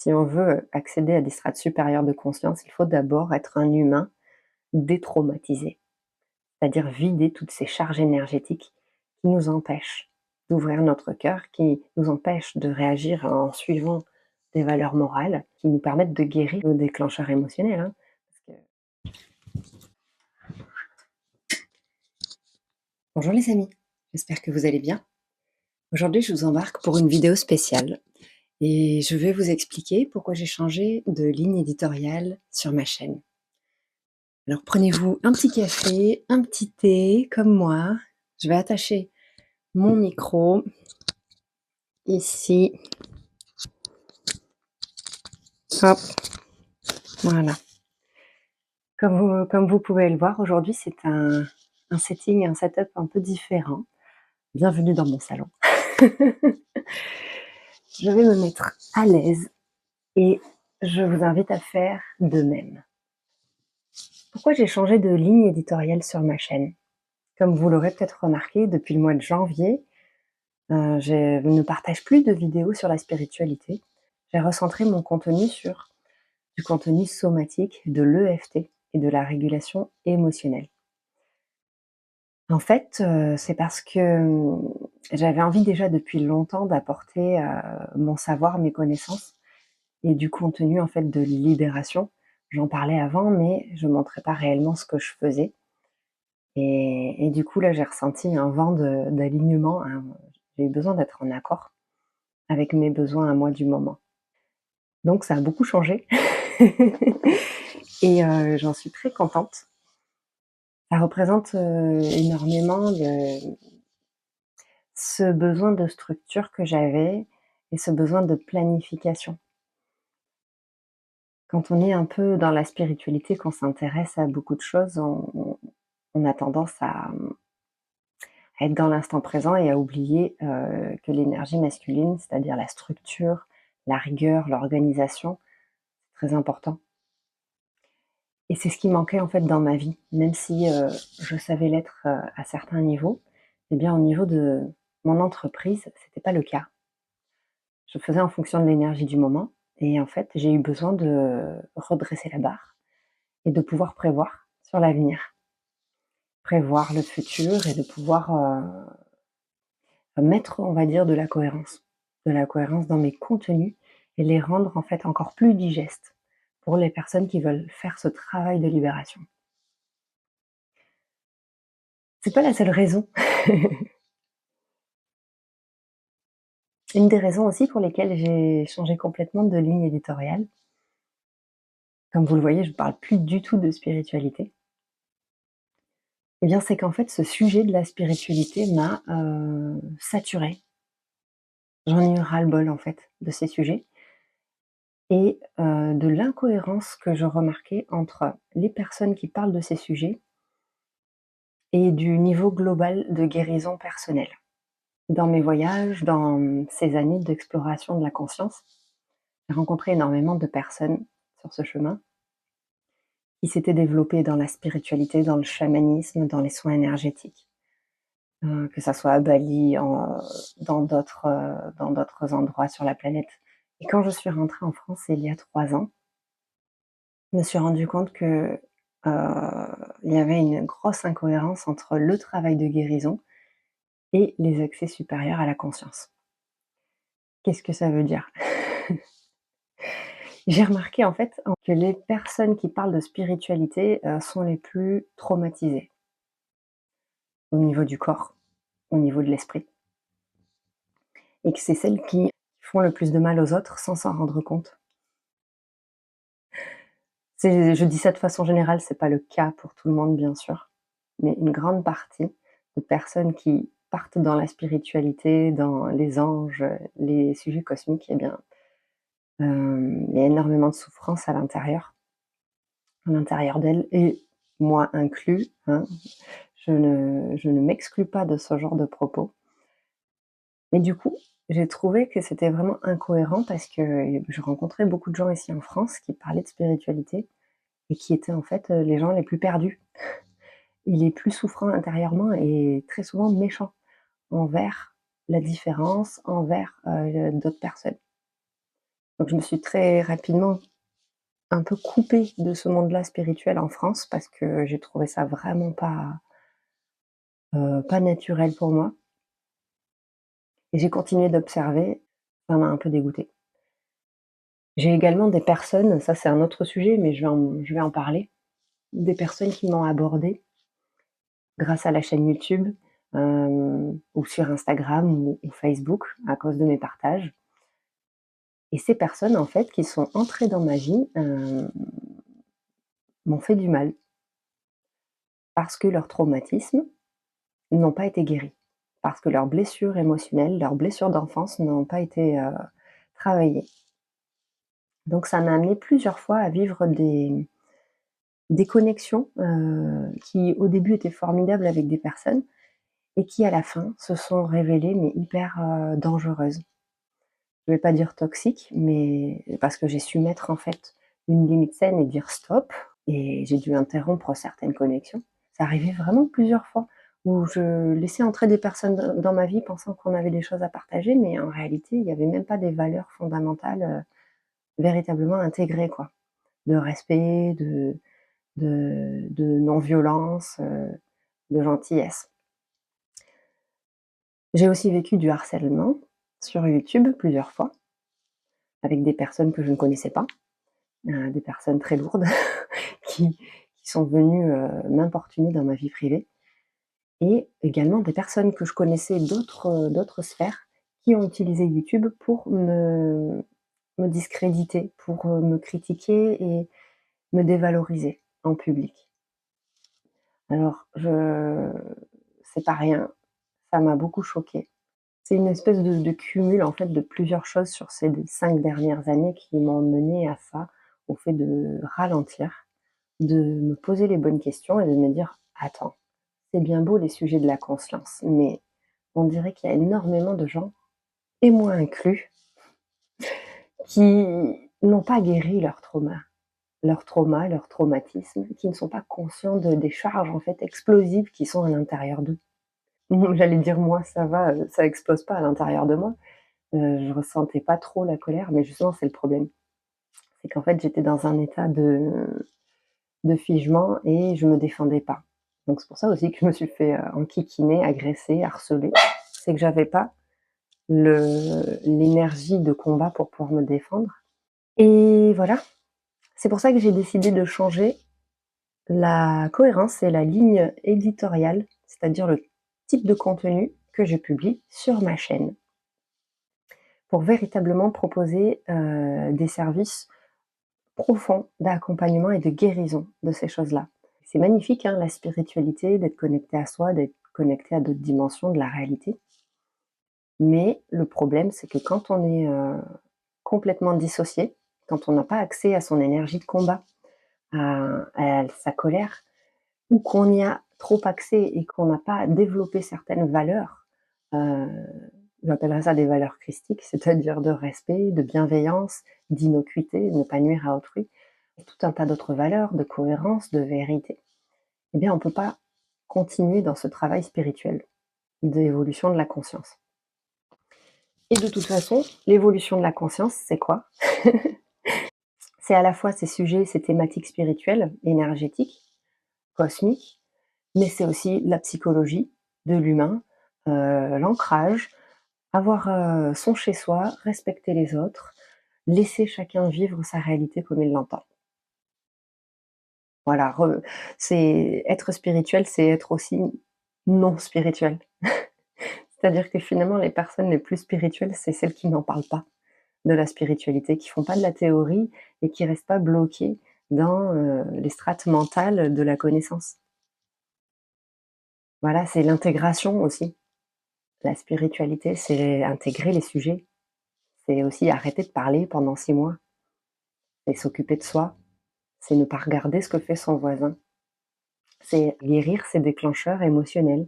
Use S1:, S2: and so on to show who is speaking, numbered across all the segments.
S1: Si on veut accéder à des strates supérieures de conscience, il faut d'abord être un humain détraumatisé, c'est-à-dire vider toutes ces charges énergétiques qui nous empêchent d'ouvrir notre cœur, qui nous empêchent de réagir en suivant des valeurs morales qui nous permettent de guérir nos déclencheurs émotionnels, hein. Parce que Bonjour les amis, j'espère que vous allez bien. Aujourd'hui, je vous embarque pour une vidéo spéciale et je vais vous expliquer pourquoi j'ai changé de ligne éditoriale sur ma chaîne. Alors prenez-vous un petit café, un petit thé, comme moi. Je vais attacher mon micro ici. Hop, voilà. Comme vous pouvez le voir, aujourd'hui c'est un setting, un setup un peu différent. Bienvenue dans mon salon. Je vais me mettre à l'aise et je vous invite à faire de même. Pourquoi j'ai changé de ligne éditoriale sur ma chaîne? Comme vous l'aurez peut-être remarqué, depuis le mois de janvier, je ne partage plus de vidéos sur la spiritualité. J'ai recentré mon contenu sur du contenu somatique, de l'EFT et de la régulation émotionnelle. En fait, c'est parce que, j'avais envie déjà depuis longtemps d'apporter, mon savoir, mes connaissances et du contenu en fait de libération. J'en parlais avant, mais je montrais pas réellement ce que je faisais et du coup là, j'ai ressenti un vent d'alignement, j'ai eu besoin d'être en accord avec mes besoins à moi du moment. Donc ça a beaucoup changé et j'en suis très contente. Ça représente, énormément ce besoin de structure que j'avais et ce besoin de planification. Quand on est un peu dans la spiritualité, qu'on s'intéresse à beaucoup de choses, on a tendance à être dans l'instant présent et à oublier, que l'énergie masculine, c'est-à-dire la structure, la rigueur, l'organisation, c'est très important. Et c'est ce qui manquait en fait dans ma vie, même si, je savais l'être, à certains niveaux, et bien au niveau de mon entreprise, c'était pas le cas. Je faisais en fonction de l'énergie du moment et en fait, j'ai eu besoin de redresser la barre et de pouvoir prévoir sur l'avenir. Prévoir le futur et de pouvoir, mettre, on va dire, de la cohérence. De la cohérence dans mes contenus et les rendre en fait encore plus digestes pour les personnes qui veulent faire ce travail de libération. C'est pas la seule raison. Une des raisons aussi pour lesquelles j'ai changé complètement de ligne éditoriale. Comme vous le voyez, je ne parle plus du tout de spiritualité. Eh bien, c'est qu'en fait, ce sujet de la spiritualité m'a, saturée. J'en ai eu ras-le-bol, en fait, de ces sujets et de l'incohérence que je remarquais entre les personnes qui parlent de ces sujets et du niveau global de guérison personnelle. Dans mes voyages, dans ces années d'exploration de la conscience, j'ai rencontré énormément de personnes sur ce chemin qui s'étaient développées dans la spiritualité, dans le chamanisme, dans les soins énergétiques. Que ça soit à Bali, dans d'autres endroits sur la planète. Et quand je suis rentrée en France il y a 3 ans, je me suis rendu compte que, il y avait une grosse incohérence entre le travail de guérison et les accès supérieurs à la conscience. Qu'est-ce que ça veut dire? J'ai remarqué en fait que les personnes qui parlent de spiritualité, sont les plus traumatisées. Au niveau du corps, au niveau de l'esprit et que c'est celles qui font le plus de mal aux autres sans s'en rendre compte. Je dis ça de façon générale, c'est pas le cas pour tout le monde bien sûr, mais une grande partie de personnes qui partent dans la spiritualité, dans les anges, les sujets cosmiques, eh bien, il y a énormément de souffrance à l'intérieur d'elles et moi inclus, hein. Je ne m'exclus pas de ce genre de propos. Mais du coup, j'ai trouvé que c'était vraiment incohérent parce que je rencontrais beaucoup de gens ici en France qui parlaient de spiritualité et qui étaient en fait, les gens les plus perdus et les plus souffrants intérieurement et très souvent méchants envers la différence, envers, d'autres personnes. Donc je me suis très rapidement un peu coupée de ce monde-là spirituel en France parce que j'ai trouvé ça vraiment pas naturel pour moi et j'ai continué d'observer, ça m'a un peu dégoûtée. J'ai également des personnes, ça c'est un autre sujet, mais je vais en parler, des personnes qui m'ont abordée grâce à la chaîne YouTube, ou sur Instagram ou Facebook à cause de mes partages et ces personnes en fait qui sont entrées dans ma vie, m'ont fait du mal parce que leurs traumatismes n'ont pas été guéris, parce que leurs blessures émotionnelles, leurs blessures d'enfance n'ont pas été, travaillées. Donc ça m'a amené plusieurs fois à vivre des connexions, qui au début étaient formidables avec des personnes et qui à la fin se sont révélées mais hyper, dangereuses. Je vais pas dire toxiques, mais parce que j'ai su mettre en fait une limite saine et dire stop et j'ai dû interrompre certaines connexions. Ça arrivait vraiment plusieurs fois où je laissais entrer des personnes dans ma vie pensant qu'on avait des choses à partager, mais en réalité, il y avait même pas des valeurs fondamentales, véritablement intégrées quoi. De respect, de non-violence, de gentillesse. J'ai aussi vécu du harcèlement sur YouTube plusieurs fois, avec des personnes que je ne connaissais pas, des personnes très lourdes qui sont venues, m'importuner dans ma vie privée et également des personnes que je connaissais d'autres sphères qui ont utilisé YouTube pour me discréditer, pour, me critiquer et me dévaloriser en public. Alors c'est pas rien, ça m'a beaucoup choquée. C'est une espèce de cumul, en fait, de plusieurs choses sur ces 5 dernières années qui m'ont menée à ça, au fait de ralentir, de me poser les bonnes questions et de me dire: «Attends, c'est bien beau les sujets de la conscience, mais on dirait qu'il y a énormément de gens, et moi inclus, qui n'ont pas guéri leurs traumatismes, qui ne sont pas conscients des charges, en fait, explosives qui sont à l'intérieur d'eux». J'allais dire: «Moi, ça va, ça explose pas à l'intérieur de moi». Je ressentais pas trop la colère, mais justement, c'est le problème. C'est qu'en fait, j'étais dans un état de figement et je me défendais pas. Donc c'est pour ça aussi que je me suis fait, enquiquiner, agresser, harceler. C'est que j'avais pas l'énergie de combat pour pouvoir me défendre et voilà. C'est pour ça que j'ai décidé de changer la cohérence et la ligne éditoriale, c'est-à-dire le type de contenu que je publie sur ma chaîne, pour véritablement proposer, des services profond d'accompagnement et de guérison de ces choses-là. C'est magnifique, hein, la spiritualité, d'être connecté à soi, d'être connecté à d'autres dimensions de la réalité. Mais le problème, c'est que quand on est complètement dissocié, quand on n'a pas accès à son énergie de combat, à sa colère, ou qu'on y a trop accès et qu'on n'a pas développé certaines valeurs, euh, j'appellerais ça des valeurs christiques, c'est-à-dire de respect, de bienveillance, d'innocuité, de ne pas nuire à autrui, tout un tas d'autres valeurs, de cohérence, de vérité, eh bien, on ne peut pas continuer dans ce travail spirituel d'évolution de la conscience. Et de toute façon, l'évolution de la conscience, c'est quoi? C'est à la fois ces sujets, ces thématiques spirituelles, énergétiques, cosmiques, mais c'est aussi la psychologie de l'humain, l'ancrage, avoir son chez-soi, respecter les autres, laisser chacun vivre sa réalité comme il l'entend. Voilà, c'est être spirituel, c'est être aussi non spirituel. C'est-à-dire que finalement, les personnes les plus spirituelles, c'est celles qui n'en parlent pas de la spiritualité, qui font pas de la théorie et qui restent pas bloquées dans, les strates mentales de la connaissance. Voilà, c'est l'intégration aussi. La spiritualité, c'est intégrer les sujets. C'est aussi arrêter de parler pendant 6 mois. C'est s'occuper de soi. C'est ne pas regarder ce que fait son voisin. C'est guérir ses déclencheurs émotionnels,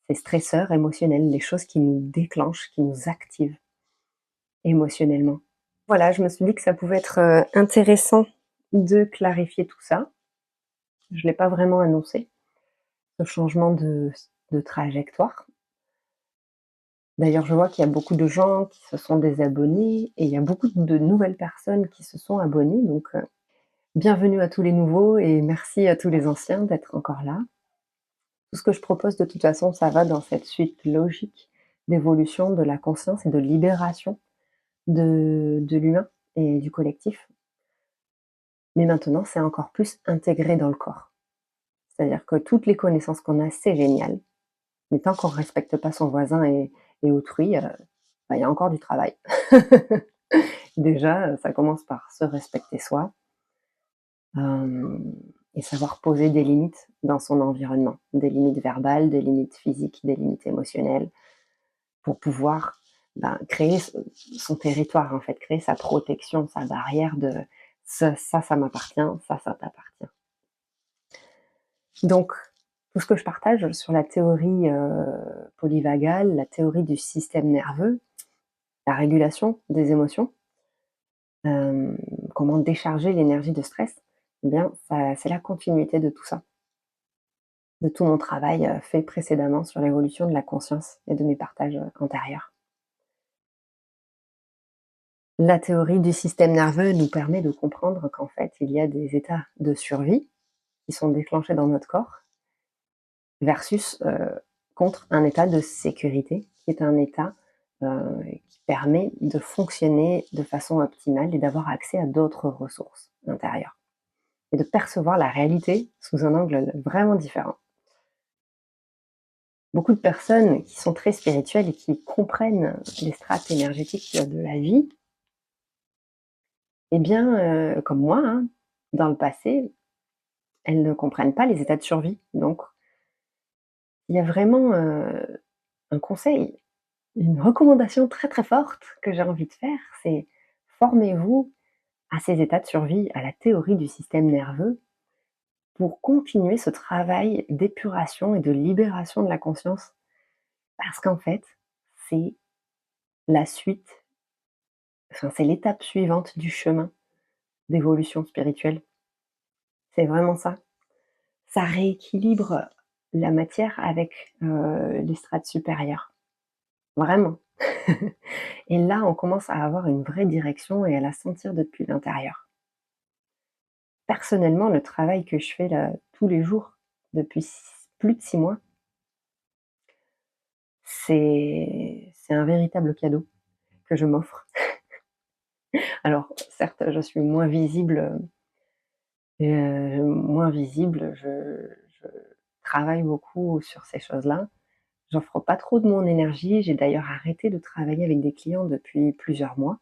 S1: ces stresseurs émotionnels, les choses qui nous déclenchent, qui nous activent émotionnellement. Voilà, je me suis dit que ça pouvait être, intéressant de clarifier tout ça. Je l'ai pas vraiment annoncé, ce changement de trajectoire, D'ailleurs, je vois qu'il y a beaucoup de gens qui se sont désabonnés et il y a beaucoup de nouvelles personnes qui se sont abonnées, donc bienvenue à tous les nouveaux et merci à tous les anciens d'être encore là. Tout ce que je propose de toute façon, ça va dans cette suite logique d'évolution de la conscience et de libération de l'humain et du collectif. Mais maintenant, c'est encore plus intégré dans le corps. C'est-à-dire que toutes les connaissances qu'on a, c'est génial, mais tant qu'on ne respecte pas son voisin et autrui, bah, il y a encore du travail. Déjà, ça commence par se respecter soi, hem et savoir poser des limites dans son environnement. Des limites verbales, des limites physiques, des limites émotionnelles pour pouvoir, ben, créer son territoire, en fait, créer sa protection, sa barrière de ça m'appartient, ça t'appartient. Donc tout ce que je partage sur la théorie, polyvagale, la théorie du système nerveux, la régulation des émotions, hem, comment décharger l'énergie de stress, eh bien, ça c'est la continuité de tout ça, de tout mon travail, fait précédemment sur l'évolution de la conscience et de mes partages, antérieurs. La théorie du système nerveux nous permet de comprendre qu'en fait, il y a des états de survie qui sont déclenchés dans notre corps versus, contre un état de sécurité qui est un état, qui permet de fonctionner de façon optimale et d'avoir accès à d'autres ressources intérieures et de percevoir la réalité sous un angle vraiment différent. Beaucoup de personnes qui sont très spirituelles et qui comprennent les strates énergétiques de la vie, eh bien, comme moi, hein, dans le passé, elles ne comprennent pas les états de survie. Donc il y a vraiment, un conseil, une recommandation très, très forte que j'ai envie de faire, c'est formez-vous à ces états de survie, à la théorie du système nerveux pour continuer ce travail d'épuration et de libération de la conscience. Parce qu'en fait, c'est la suite, enfin, c'est l'étape suivante du chemin d'évolution spirituelle. C'est vraiment ça. Ça rééquilibre la matière avec, les strates supérieures. Vraiment. Et là, on commence à avoir une vraie direction et à la sentir depuis l'intérieur. Personnellement, le travail que je fais là, tous les jours, depuis plus de 6 mois, c'est un véritable cadeau que je m'offre. Alors certes, je suis moins visible, je travaille beaucoup sur ces choses-là. J'offre pas trop de mon énergie. J'ai d'ailleurs arrêté de travailler avec des clients depuis plusieurs mois,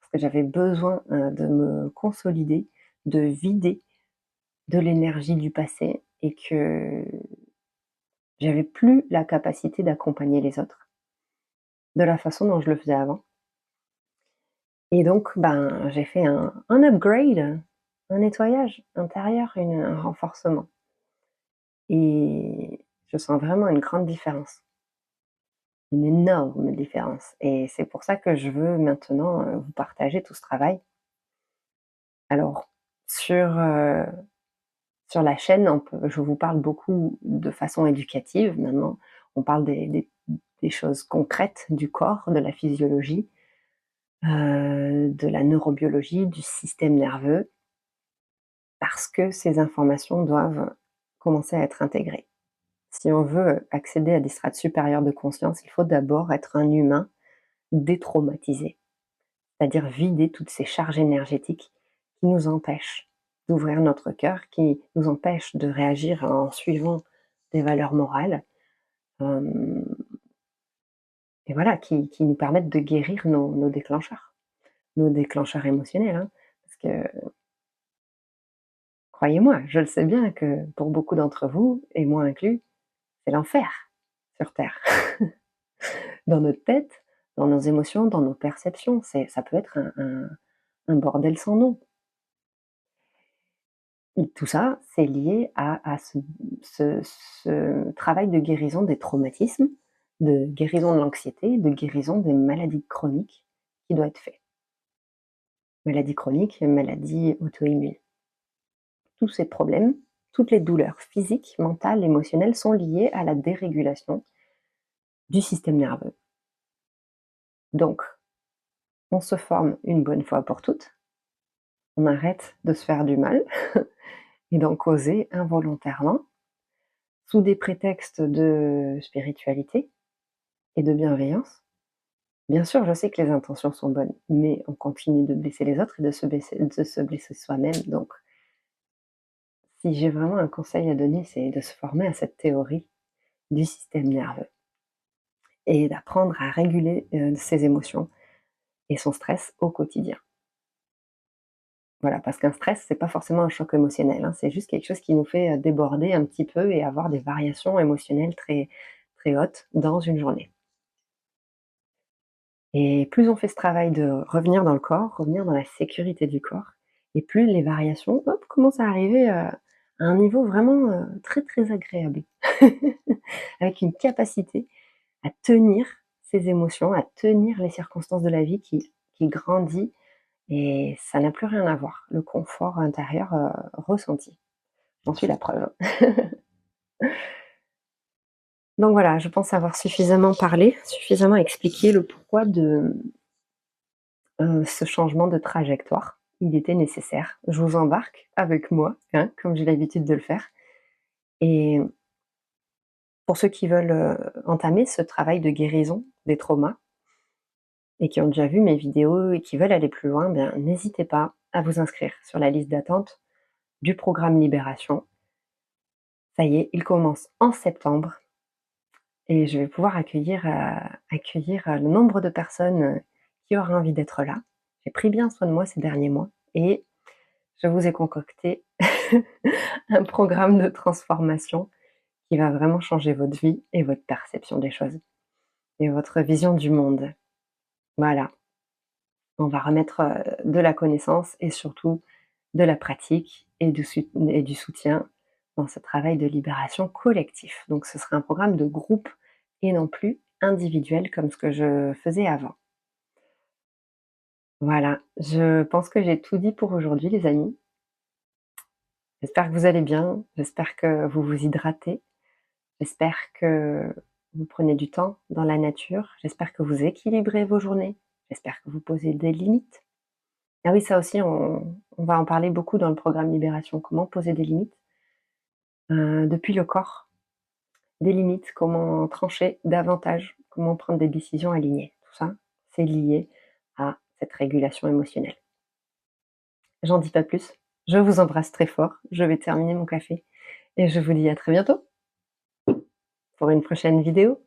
S1: parce que j'avais besoin, de me consolider, de vider de l'énergie du passé et que j'avais plus la capacité d'accompagner les autres de la façon dont je le faisais avant. Et donc, ben, j'ai fait un upgrade, un nettoyage intérieur, un renforcement. Et je sens vraiment une grande différence, une énorme différence. Et c'est pour ça que je veux maintenant vous partager tout ce travail. Alors, sur, sur la chaîne, je vous parle beaucoup de façon éducative. Maintenant, on parle des choses concrètes du corps, de la physiologie, de la neurobiologie, du système nerveux, parce que ces informations doivent commencer à être intégrées. Si on veut accéder à des strates supérieures de conscience, il faut d'abord être un humain détraumatisé, c'est-à-dire vider toutes ces charges énergétiques qui nous empêchent d'ouvrir notre cœur, qui nous empêchent de réagir en suivant des valeurs morales, hem et voilà, qui nous permettent de guérir nos déclencheurs émotionnels, hein. Parce que croyez-moi, je le sais bien que pour beaucoup d'entre vous, et moi inclus, c'est l'enfer sur terre. Dans notre tête, dans nos émotions, dans nos perceptions, ça peut être un bordel sans nom. Et tout ça, c'est lié à ce travail de guérison des traumatismes, de guérison de l'anxiété, de guérison des maladies chroniques qui doit être fait. Maladies chroniques, maladies auto-immunes. Tous ces problèmes, toutes les douleurs physiques, mentales, émotionnelles sont liées à la dérégulation du système nerveux. Donc, on se forme une bonne fois pour toutes, on arrête de se faire du mal et d'en causer involontairement, sous des prétextes de spiritualité et de bienveillance. Bien sûr, je sais que les intentions sont bonnes, mais on continue de blesser les autres et de se blesser soi-même. Donc, si j'ai vraiment un conseil à donner, c'est de se former à cette théorie du système nerveux et d'apprendre à réguler ses émotions et son stress au quotidien. Voilà, parce qu'un stress, c'est pas forcément un choc émotionnel, hein, c'est juste quelque chose qui nous fait déborder un petit peu et avoir des variations émotionnelles très, très hautes dans une journée. Et plus on fait ce travail de revenir dans le corps, revenir dans la sécurité du corps, et plus les variations, hop, commencent à arriver à un niveau vraiment très très agréable, avec une capacité à tenir ses émotions, à tenir les circonstances de la vie qui grandit, et ça n'a plus rien à voir. Le confort intérieur ressenti. J'en suis la preuve. Donc voilà, je pense avoir suffisamment parlé, suffisamment expliqué le pourquoi de ce changement de trajectoire. Il était nécessaire. Je vous embarque avec moi, hein, comme j'ai l'habitude de le faire. Et pour ceux qui veulent entamer ce travail de guérison des traumas et qui ont déjà vu mes vidéos et qui veulent aller plus loin, bien, n'hésitez pas à vous inscrire sur la liste d'attente du programme Libération. Ça y est, il commence en septembre et je vais pouvoir accueillir le nombre de personnes qui auraient envie d'être là. J'ai pris bien soin de moi ces derniers mois et je vous ai concocté un programme de transformation qui va vraiment changer votre vie et votre perception des choses et votre vision du monde. Voilà, on va remettre de la connaissance et surtout de la pratique et du soutien dans ce travail de libération collectif. Donc ce sera un programme de groupe et non plus individuel comme ce que je faisais avant. Voilà, je pense que j'ai tout dit pour aujourd'hui les amis. J'espère que vous allez bien, j'espère que vous vous hydratez, j'espère que vous prenez du temps dans la nature, j'espère que vous équilibrez vos journées, j'espère que vous posez des limites. Ah oui, ça aussi, on va en parler beaucoup dans le programme Libération, comment poser des limites, depuis le corps. Des limites, comment trancher davantage, comment prendre des décisions alignées. Tout ça, c'est lié à cette régulation émotionnelle. J'en dis pas plus, je vous embrasse très fort, je vais terminer mon café et je vous dis à très bientôt pour une prochaine vidéo.